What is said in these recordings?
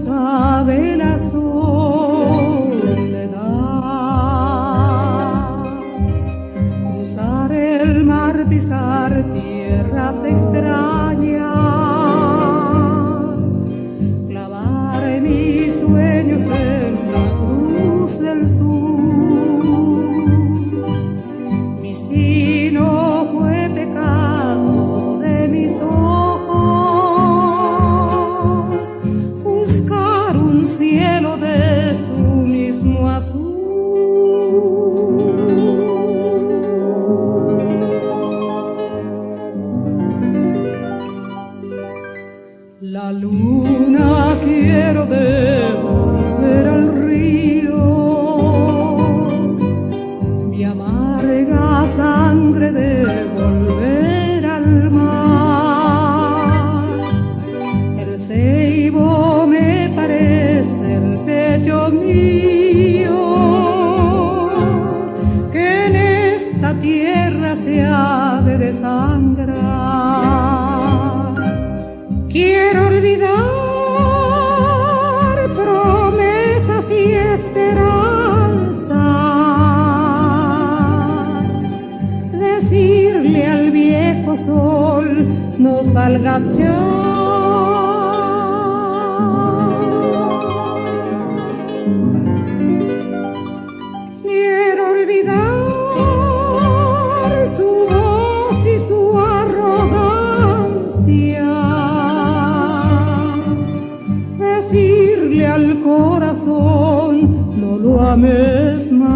causa de la soledad. Cruzar el mar, pisar tierras extrañas, clavar mis sueños en la cruz del sur. Mi sino fue pecado de mis ojos, buscar un cielo de su mismo azul. La luna quiero devolver al río, mi amarga sangre devolver al mar. El ceibo me parece el pecho mío, que en esta tierra se ha de desangrar. Quiero olvidar promesas y esperanzas, decirle al viejo sol, no salgas ya. Quiero olvidar su voz y su arrogancia, decirle al corazón, no lo ames más.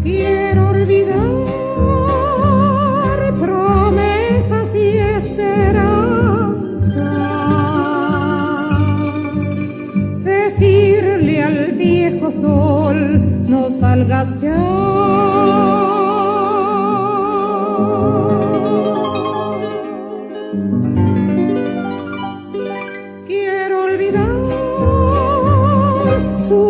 Quiero olvidar promesas y esperanzas, decirle al viejo sol, no salgas ya. Quiero olvidar su